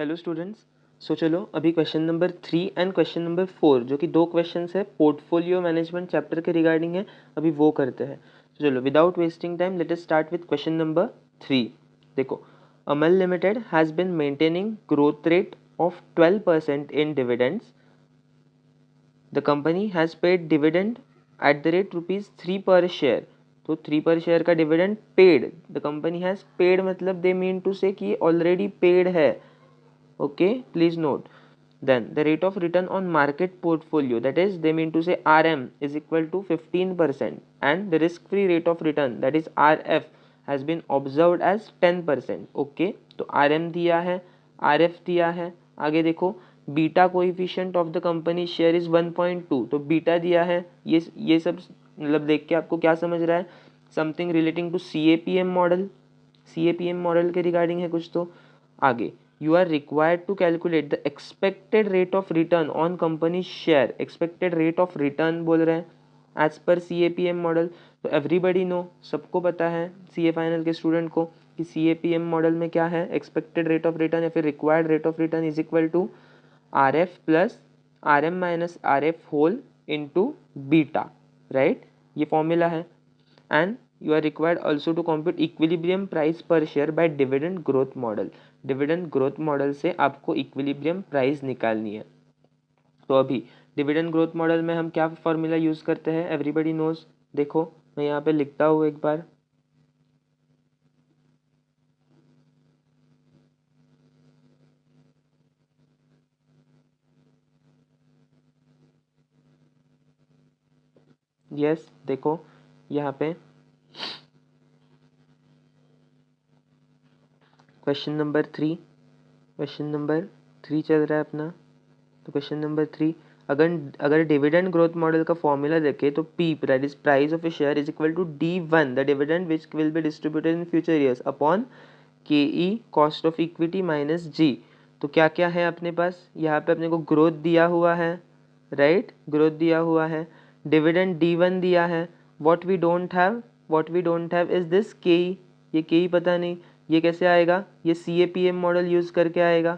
Hello students. So चलो अभी question number 3 and question number 4 जो कि दो क्वेश्चंस है पोर्टफोलियो मैनेजमेंट चैप्टर के रिगार्डिंग है, अभी वो करते हैं। तो चलो without wasting time let us start with question number 3। देखो, Amal limited has been maintaining growth rate of 12% in dividends. The company has paid dividend at the rate ₹3 per share. तो 3 पर शेयर का dividend paid, the company has paid मतलब they mean to से कि already paid है। Okay, please note. Then the rate of return on market portfolio, that is they mean to say RM, is equal to 15% and the risk free rate of return, that is RF, has been observed as 10%. Okay, तो RM दिया है, RF दिया है। आगे देखो, beta coefficient of the company share is 1.2, तो beta दिया है। ये सब मतलब देख के आपको क्या समझ रहा है, something relating to CAPM model, CAPM model के रिगार्डिंग है कुछ। तो आगे, you are required to calculate the expected rate of return on company share, expected rate of return बोल रहे हैं as per CAPM मॉडल। तो everybody know, सबको पता है CA फाइनल के स्टूडेंट को कि CAPM मॉडल में क्या है, expected rate of return या फिर required rate of return is equal to RF plus RM minus RF whole into beta, right? ये फॉर्मूला है। and you are required also to compute equilibrium price per share by dividend growth model। Dividend growth model से आपको equilibrium price निकालनी है। तो अभी dividend growth model में हम क्या फॉर्मूला यूज करते हैं, एवरीबडी नोज। देखो मैं यहाँ पे लिखता हूँ एक बार। यस देखो यहाँ पे क्वेश्चन नंबर 3, क्वेश्चन नंबर 3 चल रहा है अपना। तो क्वेश्चन नंबर 3, अगर डिविडेंड ग्रोथ मॉडल का फॉर्मूला देखे तो P, that is price of a share, is equal to D1 the dividend which will be distributed in future years upon KE cost of equity minus G। तो क्या क्या है अपने पास, यहाँ पे अपने को ग्रोथ दिया हुआ है, राइट, ग्रोथ दिया हुआ है, डिविडेंड D1 दिया है। What we don't have is this KE, ये KE पता नहीं, ये कैसे आएगा, ये CAPM मॉडल यूज़ करके आएगा।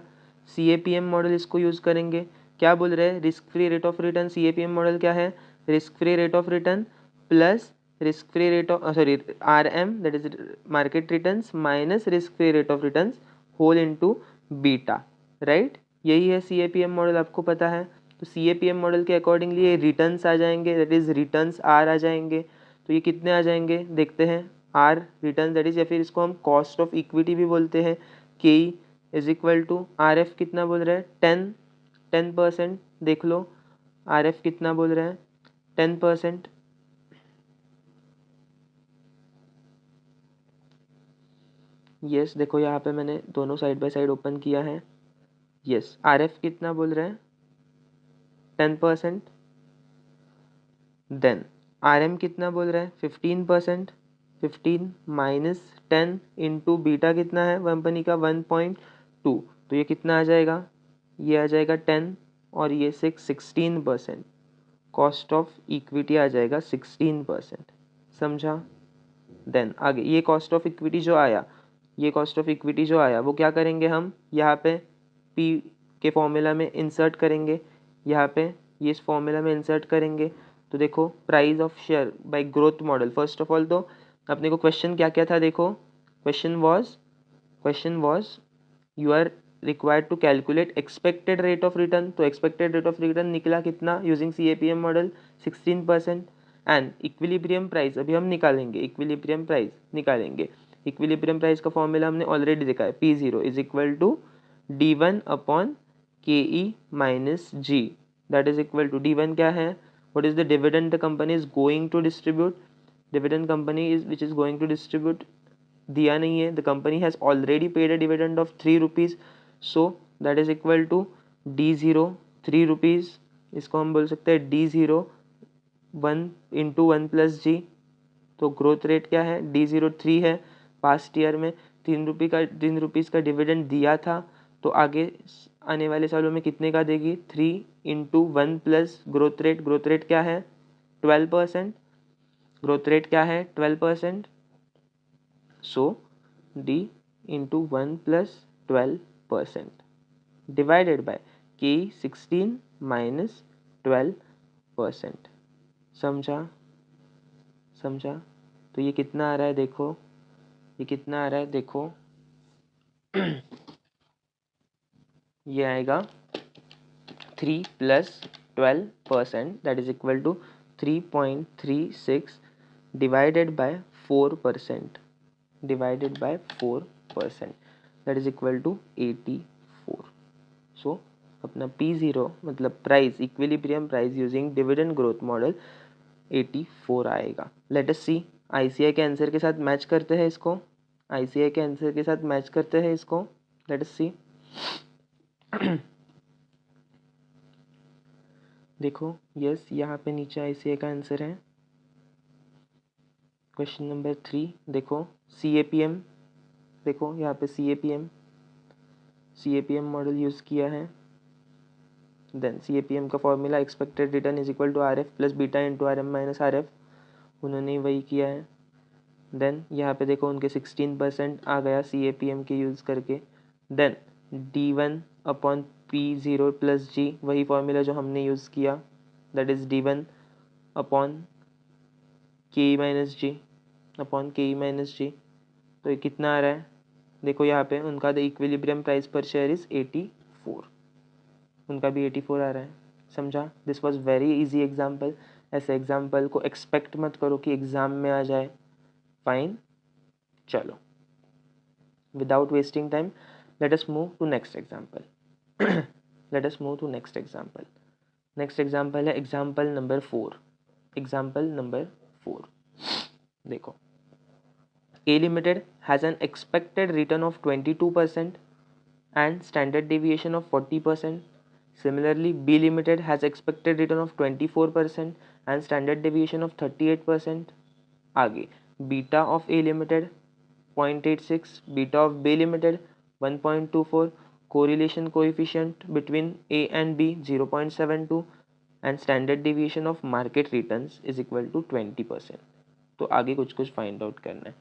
CAPM मॉडल इसको यूज़ करेंगे। क्या बोल रहे हैं, risk free rate of return, CAPM model क्या है, risk free rate of return plus risk free rate of sorry RM, that is market returns minus risk free rate of returns whole into beta, right. यही है CAPM model, आपको पता है। तो CAPM model के accordingly ये returns आ जाएंगे, दैट इज रिटर्न्स R आ जाएंगे। तो ये कितने आ जाएंगे देखते हैं, R रिटर्न दैट इज, या फिर इसको हम कॉस्ट ऑफ इक्विटी भी बोलते हैं, KE is equal to RF कितना बोल रहे हैं 10%। देख लो RF कितना बोल रहे हैं 10%। यस देखो यहाँ पे मैंने दोनों साइड बाय साइड ओपन किया है। यस RF कितना बोल रहे हैं 10%। देन RM कितना बोल रहा है 15%। 15 माइनस 10 इंटू बीटा कितना है कंपनी का 1.2, तो ये कितना आ जाएगा, ये आ जाएगा 10 और ये 16%। कॉस्ट ऑफ इक्विटी आ जाएगा 16%, समझा। देन आगे ये कॉस्ट ऑफ इक्विटी जो आया, ये कॉस्ट ऑफ इक्विटी जो आया वो क्या करेंगे हम यहाँ पे P के फॉर्मूला में इंसर्ट करेंगे, यहाँ पे ये इस फॉर्मूला में इंसर्ट करेंगे। तो देखो price of share by growth model, first of all तो अपने को क्वेश्चन क्या क्या था, देखो question was you are required to calculate expected rate of return. तो एक्सपेक्टेड रेट ऑफ रिटर्न निकला कितना using CAPM model 16%। And equilibrium price अभी हम निकालेंगे, इक्विलिब्रियम प्राइस निकालेंगे। इक्विलिब्रियम प्राइस का फॉर्मूला हमने ऑलरेडी देखा है, P0 is equal to D1 upon KE minus G, that is equal to D1 क्या है, what is the dividend the company is going to distribute, dividend company is which is going to distribute दिया नहीं है, the company has already paid a dividend of 3 rupees, so that is equal to D0 3 rupees, इसको हम बोल सकते हैं D0 1 into 1 plus G। तो growth rate क्या है, D0 3 है, पास्ट ईयर में 3 रुपीज़ का डिविडेंड दिया था, तो आगे आने वाले सालों में कितने का देगी, 3 इंटू 1 प्लस ग्रोथ रेट क्या है 12%, ग्रोथ रेट क्या है 12%। सो D into 1 plus 12%, divided by के 16 माइनस 12%। समझा? तो ये कितना आ रहा है देखो, ये कितना आ रहा है देखो, ये आएगा 3 plus 12% that is equal to 3.36 divided by 4%, divided by 4% that is equal to 84। So अपना P0 मतलब price, equilibrium price using dividend growth model 84 आएगा। लेट अस सी, आईसीआई के आंसर के साथ मैच करते हैं इसको, आईसीआई के आंसर के साथ मैच करते हैं इसको। लेट अस सी, देखो यस, यहाँ पे नीचे आईसीआई का आंसर है। क्वेश्चन नंबर 3 देखो, CAPM, देखो यहाँ पे CAPM मॉडल यूज़ किया है। देन CAPM का formula expected return is equal to RF plus beta into RM minus RF, उन्होंने वही किया है। देन यहाँ पे देखो उनके 16% आ गया CAPM के यूज़ करके। Then D1 upon P0 plus G, वही फॉर्मूला जो हमने यूज़ किया, दैट इज़ D1 अपॉन के माइनस जी, अपॉन के माइनस जी। तो ये कितना आ रहा है देखो, यहाँ पे उनका the equilibrium price per share is 84, उनका भी 84 आ रहा है। समझा? This was very easy example. ऐसे एग्जाम्पल को एक्सपेक्ट मत करो कि एग्ज़ाम में आ जाए। फाइन, चलो without wasting time let us move to next example. Let us move to next example. Next example है एग्जाम्पल नंबर 4। एग्जाम्पल नंबर 4 देखो, A Limited has an expected return of 22% and standard deviation of 40%. Similarly, B Limited has expected return of 24% and standard deviation of 38%. आगे beta of A Limited 0.86, beta of B Limited 1.24, correlation coefficient between A and B 0.72 and standard deviation of market returns is equal to 20%. तो आगे कुछ कुछ find out करना है।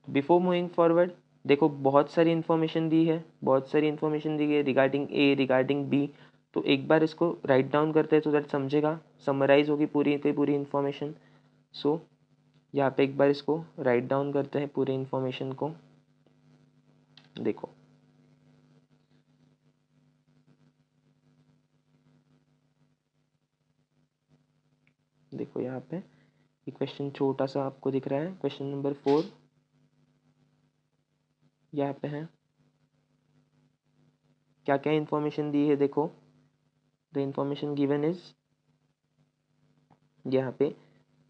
Before moving forward, देखो बहुत सारी इन्फॉर्मेशन दी है, बहुत सारी इन्फॉर्मेशन दी है रिगार्डिंग ए, रिगार्डिंग बी। तो एक बार इसको राइट डाउन करते हैं तो दैट समझेगा, समराइज होगी पूरी की पूरी इन्फॉर्मेशन। सो यहाँ पे एक बार इसको राइट डाउन करते हैं पूरी इन्फॉर्मेशन को। देखो देखो यहाँ पे ये क्वेश्चन छोटा सा आपको दिख रहा है, क्वेश्चन नंबर 4 यहाँ पे है। क्या क्या इन्फॉर्मेशन दी है देखो, द इन्फॉर्मेशन गिवन इज, यहाँ पे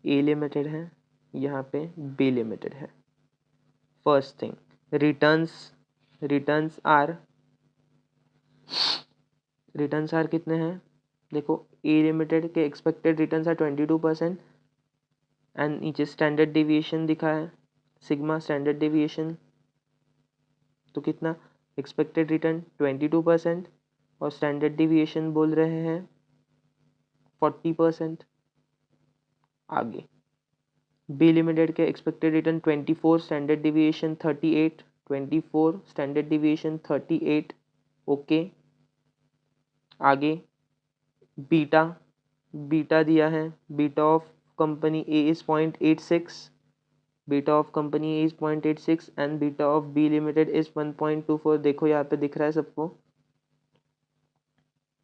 ए लिमिटेड है, यहाँ पे बी लिमिटेड है। फर्स्ट थिंग, रिटर्न्स आर कितने हैं देखो, ए लिमिटेड के एक्सपेक्टेड रिटर्न्स आर 22% एंड नीचे स्टैंडर्ड डेविएशन दिखा है, सिग्मा स्टैंडर्ड डेविएशन। तो कितना, एक्सपेक्टेड रिटर्न 22% और स्टैंडर्ड डेविएशन बोल रहे हैं 40%। आगे बी लिमिटेड के expected return 24, standard deviation 38, 24 standard deviation 38। ओके, आगे बीटा दिया है, beta of company A is 0.86, beta of company A is 0.86 and beta of B limited is 1.24। देखो यहाँ पे दिख रहा है सबको,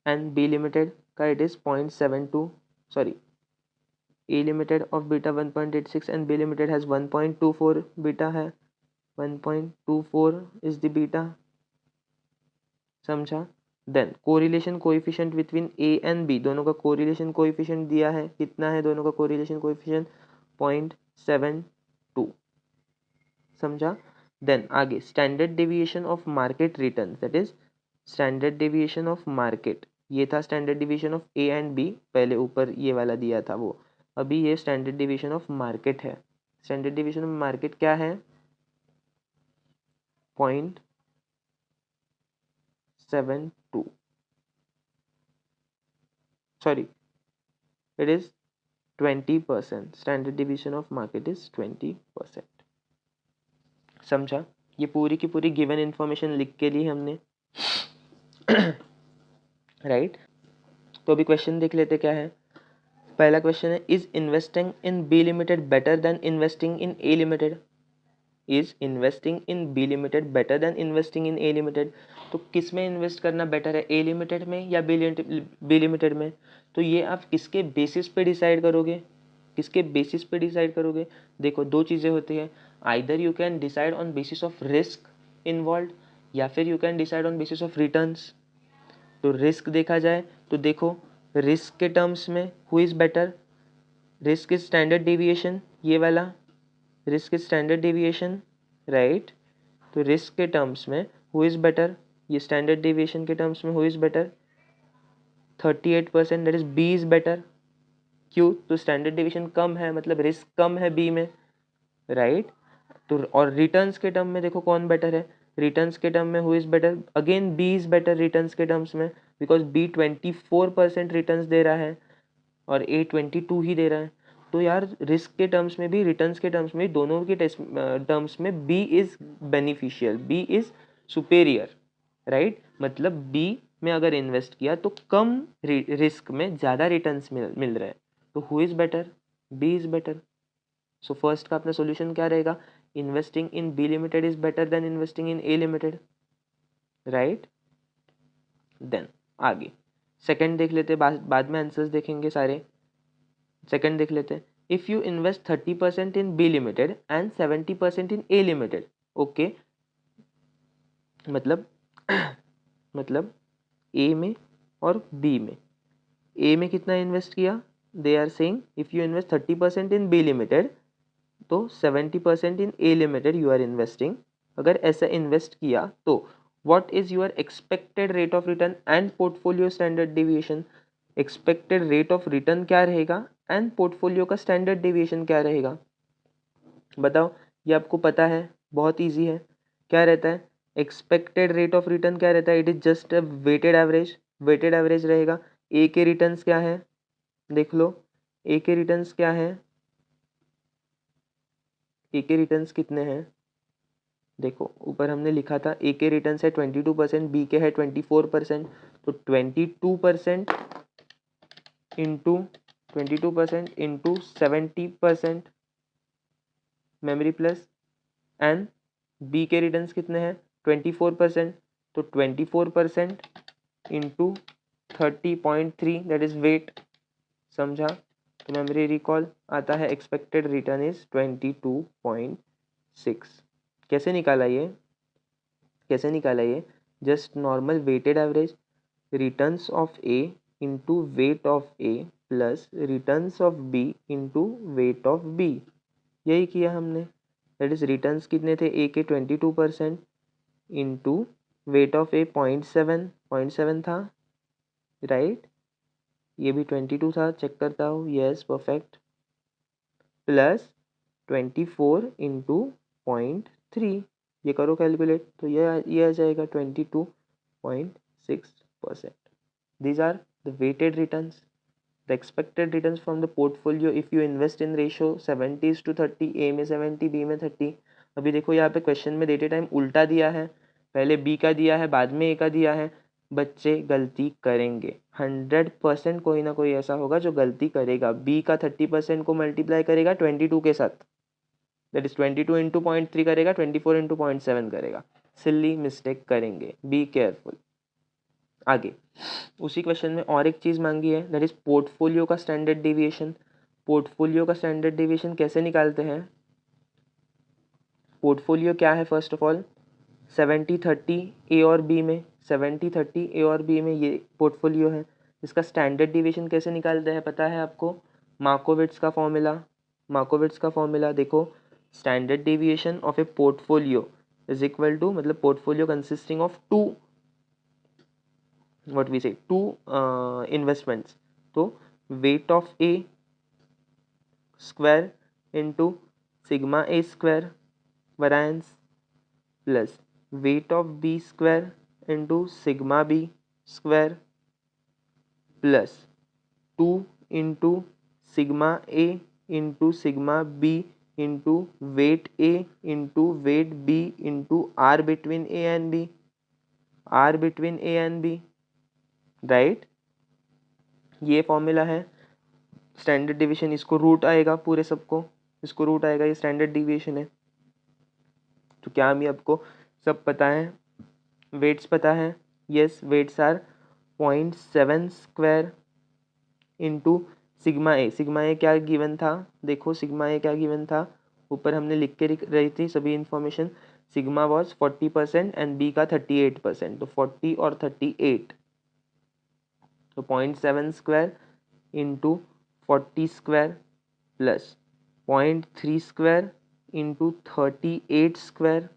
एंड बी लिमिटेड का it is 0.72, sorry A limited of beta 1.86 and B limited has 1.24 beta है, 1.24 is the beta. समझा? Then correlation coefficient between A and B, दोनों का कोरिलेशन कोएफिशिएंट दिया है, कितना है दोनों का कोरिलेशन कोएफिशिएंट 0.72। समझा? देन आगे standard deviation of market return, that is standard deviation of market, ये था standard deviation of A and B, पहले ऊपर ये वाला दिया था वो, अभी ये स्टैंडर्ड डेविएशन ऑफ मार्केट है। स्टैंडर्ड डेविएशन ऑफ मार्केट क्या है, 0.72, sorry it is 20%, standard division of market is 20%। समझा? ये पूरी की पूरी गिवन इन्फॉर्मेशन लिख के ली हमने। राइट। तो अभी क्वेश्चन देख लेते क्या है। पहला क्वेश्चन है, is investing in B limited better than investing in A limited? Is investing in B limited better than investing in A limited? तो किस में इन्वेस्ट करना बेटर है, ए लिमिटेड में या बी लिमिटेड में? तो ये आप किसके बेसिस पे डिसाइड करोगे, किसके बेसिस पे डिसाइड करोगे? देखो दो चीज़ें होती है, either you can decide on basis of risk involve, या फिर you can decide on basis of returns. तो रिस्क देखा जाए तो देखो, रिस्क के टर्म्स में who is better? Risk is standard deviation, ये वाला risk is standard deviation, right. तो रिस्क के टर्म्स में हु इज़ बेटर, ये स्टैंडर्ड डेविएशन के टर्म्स में who is better? 38%, that is B is better. क्यों? तो स्टैंडर्ड डेविएशन कम है, मतलब रिस्क कम है बी में, राइट। तो और रिटर्न्स के टर्म में देखो कौन बेटर है, रिटर्न्स के टर्म में who is better? Again B is better returns के टर्म्स में, बिकॉज बी 24% रिटर्न्स दे रहा है और ए 22 ही दे रहा है। तो यार रिस्क के टर्म्स में भी, रिटर्न्स के टर्म्स में भी, दोनों के टर्म्स में B is beneficial, B is superior, right. मतलब बी में अगर इन्वेस्ट किया तो कम रिस्क में ज़्यादा रिटर्न्स मिल रहे हैं। तो who is better? B is better. So first का अपना सोल्यूशन क्या रहेगा, investing in B limited is better than investing in A limited, right. Then आगे सेकंड देख लेते, बाद में आंसर्स देखेंगे सारे। सेकंड देख लेते हैं, if you invest 30% in B limited and 70% in A limited, okay. मतलब मतलब ए में और बी में, ए में कितना इन्वेस्ट किया, they are saying if you invest 30% in B limited तो 70% in A limited you are investing. अगर ऐसा इन्वेस्ट किया तो what is your expected rate of return and portfolio standard deviation? Expected rate of return क्या रहेगा and portfolio का standard deviation क्या रहेगा? बताओ, ये आपको पता है, बहुत ईजी है। क्या रहता है एक्सपेक्टेड रेट ऑफ रिटर्न? क्या रहता है? It is just a weighted average, weighted average रहेगा। ए के रिटर्न्स क्या है, देख लो, ए के रिटर्न्स क्या है, ए के रिटर्न्स कितने हैं? देखो ऊपर हमने लिखा था ए के रिटर्न्स है 22%, बी के है 24%। तो 22% into 70% memory plus, and B के रिटर्न्स कितने हैं 24%। तो 24% इंटू 30.3 दैट इज वेट, समझा? तो मेमोरी रिकॉल आता है एक्सपेक्टेड रिटर्न इज 22.6। कैसे निकाला ये, कैसे निकाला ये? Just normal weighted average, returns of A into weight of A plus returns of B into weight of B, यही किया हमने। दैट इज रिटर्न्स कितने थे ए के 22% इंटू वेट ऑफ ए 0.7 था, राइट। ये भी 22 था, चेक करता हूँ, यस परफेक्ट, प्लस 24 इंटू 0.3, ये करो कैलकुलेट, तो ये आ जाएगा 22.6%। These are the weighted returns, the expected returns from the portfolio if you invest in ratio 70:30, A में 70, B में 30। अभी देखो यहाँ पे क्वेश्चन में देते टाइम उल्टा दिया है, पहले B का दिया है बाद में A का दिया है। बच्चे गलती करेंगे, 100% कोई ना कोई ऐसा होगा जो गलती करेगा। B का 30% को मल्टीप्लाई करेगा 22 के साथ, दैट इज 22 इंटू 0.3 करेगा, 24 इंटू 0.7 करेगा। सिल्ली मिस्टेक करेंगे, बी केयरफुल। आगे उसी क्वेश्चन में और एक चीज़ मांगी है, दैट इज पोर्टफोलियो का स्टैंडर्ड डेविएशन। पोर्टफोलियो का स्टैंडर्ड डेविएशन कैसे निकालते हैं? पोर्टफोलियो क्या है फर्स्ट ऑफ ऑल, 70:30 ए और बी में, 70:30 ए और बी में ये पोर्टफोलियो है। इसका स्टैंडर्ड डेविएशन कैसे निकालते हैं पता है आपको? मार्कोविट्स का फॉर्मूला, मार्कोविट्स का फॉर्मूला देखो, standard deviation of a portfolio is equal to, मतलब portfolio consisting of two, what we say, two investments, तो weight of A square into sigma A square variance plus weight of B square into sigma B square plus 2 into sigma A into sigma B into weight A into weight B into R between A and B, R between A and B, right. ये formula है standard division, इसको root आएगा पूरे सबको, इसको root आएगा, ये standard division है। तो क्या हमें आपको सब पता है, वेट्स पता है? Yes, weights are 0.7 square into sigma A. Sigma A क्या गिवन था, देखो सिग्मा ए क्या गिवन था, ऊपर हमने लिख के रही थी सभी information. Sigma was 40% and B का 38%, तो 40 और 38, तो 0.7 square into 40 square plus 0.3 square into 38 square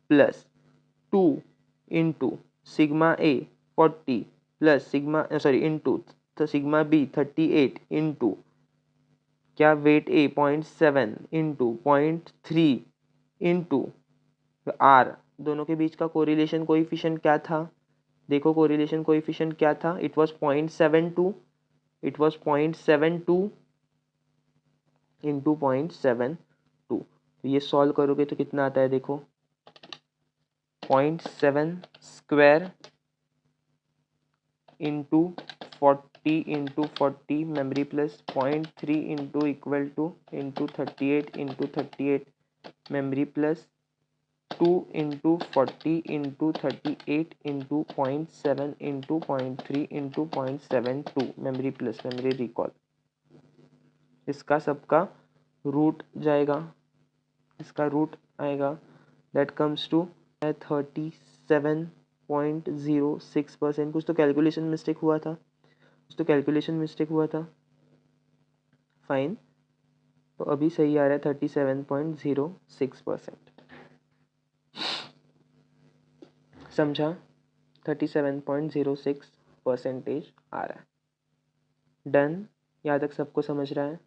plus 2 into sigma A 40 plus sigma into तो सिग्मा बी 38 इंटू क्या weight A 0.7 into 0.3 into R. दोनों के बीच का कोरिलेशन कोएफिशिएंट क्या था, देखो कोरिलेशन कोएफिशिएंट क्या था, it was 0.72, it was 0.72 into 0.72। तो ये सॉल्व करोगे तो कितना आता है, देखो 0.7 square into 40 into 40 memory plus 0.3 into equal two into 38 into 38 memory plus 2 into 40 into 38 into 0.7 into 0.3 into 0.72 memory plus memory recall. इसका सबका रूट जाएगा, इसका रूट आएगा, दैट कम्स टू 37.06%। कुछ तो कैलकुलेशन मिस्टेक हुआ था, फाइन। तो अभी सही आ रहा है 37.06%, समझा? 37.06% आ रहा है। डन, यहाँ तक सबको समझ रहा है?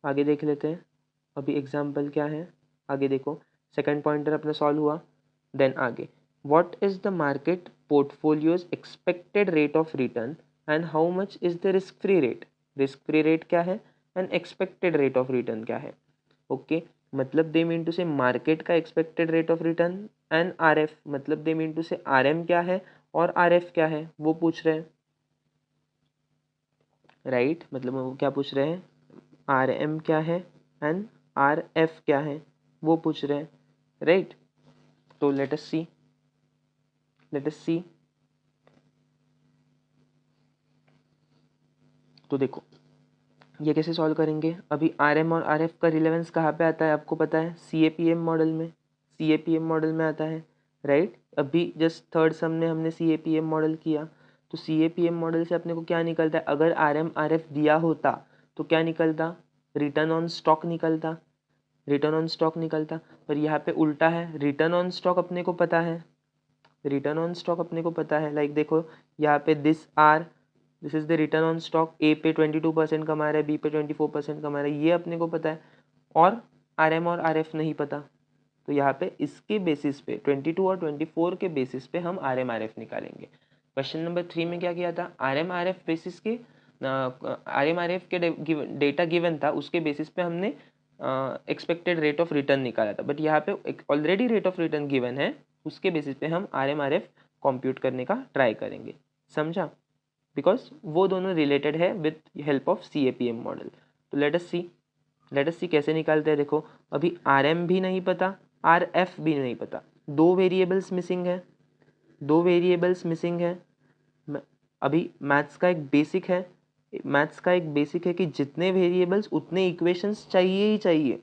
आगे देख लेते हैं। अभी एग्जाम्पल क्या है, आगे देखो। सेकंड पॉइंटर अपना सॉल्व हुआ, देन आगे what is the market portfolios expected rate of return and how much is the risk free rate. Risk free rate क्या है and expected rate of return क्या है। ओके, मतलब दे मीन टू से market का expected rate of return and RF, मतलब they mean to से RM क्या है और आरएफ क्या है वो पूछ रहे हैं, राइट। मतलब वो क्या पूछ रहे हैं, आर एम क्या है एंड आर एफ क्या है वो पूछ रहे हैं, राइट। तो लेट अस सी तो देखो ये कैसे सॉल्व करेंगे। अभी आर एम और आर एफ का रिलेवेंस कहाँ पे आता है आपको पता है, सी ए पी एम मॉडल में, आता है, राइट। अभी जस्ट थर्ड सम में हमने सी ए पी एम मॉडल किया, तो सी ए पी एम मॉडल से अपने को क्या निकलता है, अगर आर एम आर एफ दिया होता तो क्या निकलता, रिटर्न ऑन स्टॉक निकलता, पर यहाँ पे उल्टा है, रिटर्न ऑन स्टॉक अपने को पता है, लाइक देखो यहाँ पे this is the return on stock, A पे 22% कमा रहा है, बी पे 24% कमा रहा है, ये अपने को पता है, और आर एम और आर एफ नहीं पता। तो यहाँ पे इसके बेसिस पे 22 और 24 के बेसिस पे हम आर एम आर एफ निकालेंगे। क्वेश्चन नंबर 3 में क्या किया था, R M R F basis के डेटा गिवन था, उसके बेसिस पे हमने एक्सपेक्टेड रेट ऑफ रिटर्न निकाला था, बट यहाँ पे already rate of return given है, उसके बेसिस पे हम R M R F compute करने का ट्राई करेंगे, समझा? बिकॉज वो दोनों रिलेटेड है with help of C A P M model. तो लेट अस सी कैसे निकालते हैं। देखो अभी आर एम भी नहीं पता, आर एफ भी नहीं पता, दो वेरिएबल्स मिसिंग है। अभी मैथ्स का एक बेसिक है कि जितने वेरिएबल्स उतने इक्वेशंस चाहिए ही चाहिए।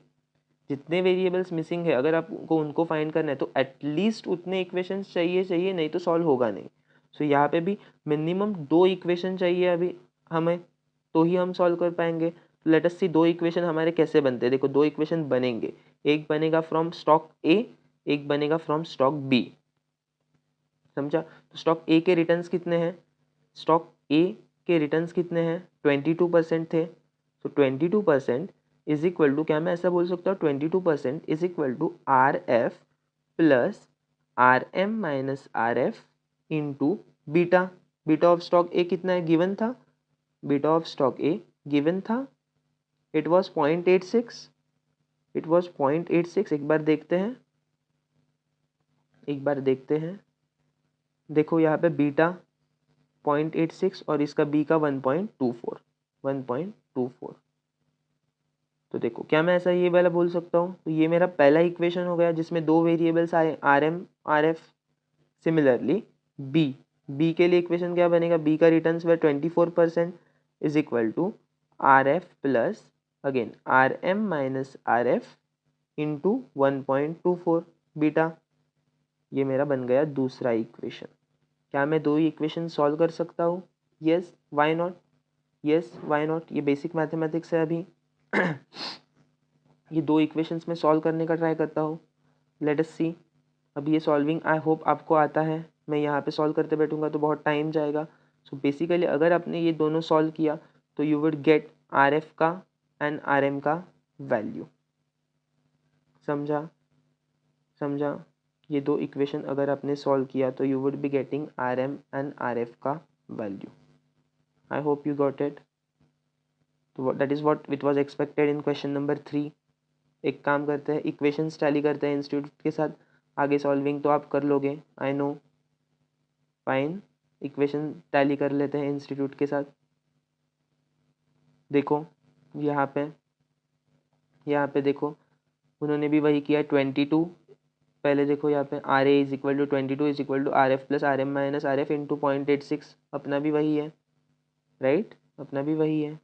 जितने वेरिएबल्स मिसिंग है अगर आपको उनको फाइंड करना है तो एटलीस्ट उतने इक्वेशंस चाहिए, नहीं तो सॉल्व होगा नहीं। सो यहाँ पे भी मिनिमम 2 इक्वेशन चाहिए अभी हमें, तो ही हम सॉल्व कर पाएंगे। लेट अस सी 2 इक्वेशन हमारे कैसे बनते हैं। देखो 2 इक्वेशन बनेंगे, एक बनेगा फ्रॉम स्टॉक ए, एक बनेगा फ्रॉम स्टॉक बी, समझा? तो स्टॉक ए के रिटर्न्स कितने हैं, 22% थे। तो 22% इज इक्वल टू, क्या मैं ऐसा बोल सकता हूँ, 22% is equal to R F plus R M minus R F into beta. Beta of stock A कितना है, गिवन था, इट वॉज 0.86, एक बार देखते हैं, देखो यहाँ पे बीटा 0.86 और इसका बी का 1.24। तो देखो क्या मैं ऐसा ये वाला बोल सकता हूँ, तो ये मेरा पहला इक्वेशन हो गया जिसमें दो वेरिएबल्स आए R M R F. Similarly B के लिए इक्वेशन क्या बनेगा, बी का रिटर्न्स वे 24% is equal to R F plus again R M minus R F into 1.24 beta. ये मेरा बन गया दूसरा इक्वेशन। क्या मैं दो ही इक्वेशन सॉल्व कर सकता हूँ? Yes why not, yes why not. ये बेसिक मैथमेटिक्स है। अभी ये दो इक्वेशंस में सॉल्व करने का ट्राई करता हूँ। लेट अस सी। अब ये सॉल्विंग आई होप आपको आता है। मैं यहाँ पे सॉल्व करते बैठूंगा तो बहुत टाइम जाएगा। सो बेसिकली अगर आपने ये दोनों सॉल्व किया तो you would get are F का एंड आर एम का वैल्यू। समझा? समझा? ये दो इक्वेशन अगर आपने सॉल्व किया तो you would be getting R M and R F का value. I hope you got it. तो that is what it was expected in question number 3। एक काम करते हैं, इक्वेशंस टैली करते हैं इंस्टीट्यूट के साथ। आगे सॉल्विंग तो आप कर लोगे, I know. Fine, equation tally कर लेते हैं इंस्टीट्यूट के साथ। देखो यहाँ पे देखो उन्होंने भी वही किया 22। पहले देखो यहाँ पे R A is equal to 22 is equal to R F plus R M minus R F into 0.86। अपना भी वही है, राइट? अपना भी वही है।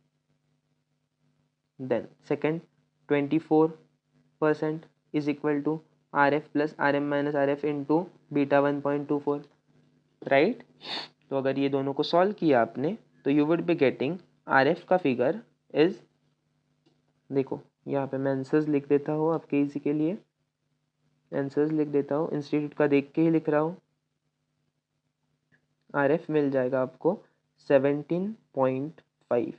Then second 24% is equal to R F plus R M minus R F into beta 1.24, right? तो अगर ये दोनों को सॉल्व किया आपने तो you would be getting R F का फिगर इज, देखो यहाँ पे मैं आंसर्स लिख देता हूँ आपके इजी के लिए। आंसर्स लिख देता हूँ, इंस्टीट्यूट का देख के ही लिख रहा हूँ। आर एफ मिल जाएगा आपको 17.5,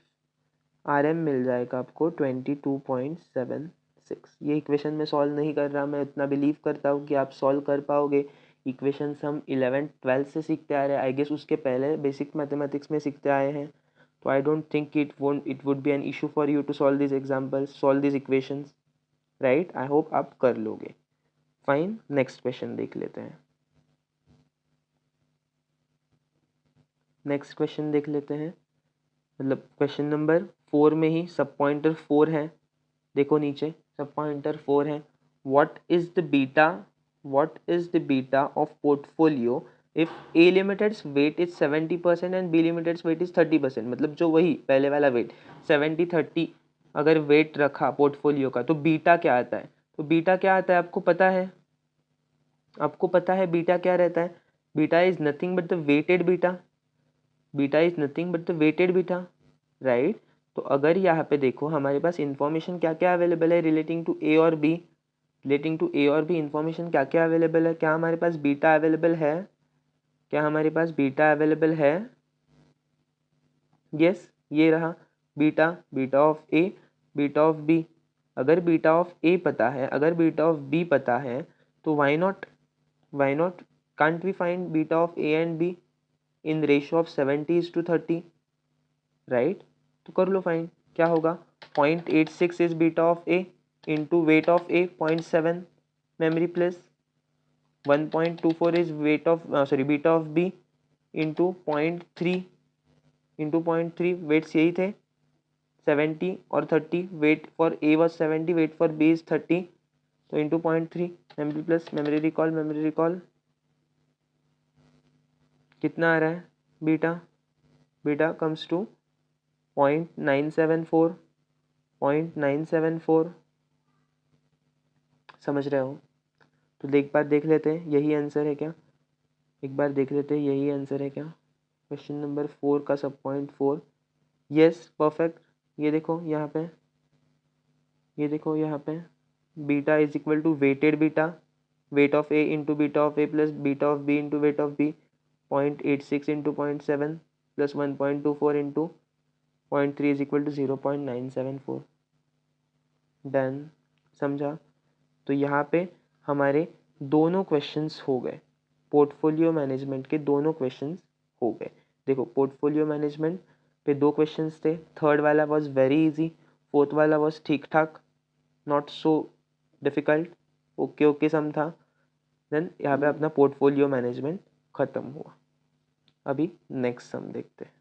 आर एम मिल जाएगा आपको 22.76। ये इक्वेशन में सॉल्व नहीं कर रहा, मैं इतना बिलीव करता हूँ कि आप सॉल्व कर पाओगे। इक्वेशंस हम 11th-12th से सीखते आ रहे हैं, आई गेस उसके पहले बेसिक मैथमेटिक्स में सीखते आए हैं। तो I don't think it would be an issue for you to solve this examples, solve this equations, right? I hope आप कर लोगे। फाइन, नेक्स्ट क्वेश्चन देख लेते हैं। नेक्स्ट क्वेश्चन देख लेते हैं, मतलब क्वेश्चन नंबर 4 में ही सब पॉइंटर 4 है। देखो नीचे सब पॉइंटर 4 है। What is the beta of portfolio if A limited's weight is 70% and B limited's weight is 30%। मतलब जो वही पहले वाला वेट 70-30 अगर वेट रखा पोर्टफोलियो का तो बीटा क्या आता है? तो बीटा क्या आता है आपको पता है? आपको पता है बीटा क्या रहता है? Beta is nothing but the weighted beta. Beta is nothing but the weighted beta, right? तो अगर यहाँ पे देखो हमारे पास इंफॉर्मेशन क्या क्या अवेलेबल है रिलेटिंग टू ए और बी, इंफॉर्मेशन क्या क्या अवेलेबल है? क्या हमारे पास बीटा अवेलेबल है? क्या हमारे पास बीटा अवेलेबल है? यस, ये रहा beta, beta of A, beta of B. अगर बीटा ऑफ ए पता है, अगर बीटा ऑफ बी पता है तो why not can't we find beta of A and B in ratio of 70:30, right? तो कर लो फाइंड, क्या होगा? 0.86 is beta of A into weight of A 0.7 memory plus 1.24 is weight of beta of B into 0.3 weights यही थे 70 और 30। Weight for A was 70, weight for B is 30, तो into 0.3 memory plus memory recall कितना आ रहा है? Beta comes to 0.974 समझ रहे हो? तो एक बार देख लेते हैं यही आंसर है क्या? यही आंसर है क्या क्वेश्चन नंबर 4 का सब पॉइंट 4? Yes, perfect. ये देखो यहाँ पे beta is equal to weighted beta, weight of A into beta of A plus beta of B into weight of B 0.86 into 0.7 plus 1.24 into 0.3 is equal to 0.974। Done, समझा? तो यहाँ पे हमारे दोनों क्वेश्चंस हो गए, पोर्टफोलियो मैनेजमेंट के दोनों क्वेश्चंस हो गए। देखो पोर्टफोलियो मैनेजमेंट पे दो क्वेश्चंस थे, थर्ड वाला वाज वेरी इजी, फोर्थ वाला वाज ठीक ठाक, not so difficult, okay some था। देन यहाँ पे अपना पोर्टफोलियो मैनेजमेंट ख़त्म हुआ। अभी नेक्स्ट सम देखते हैं।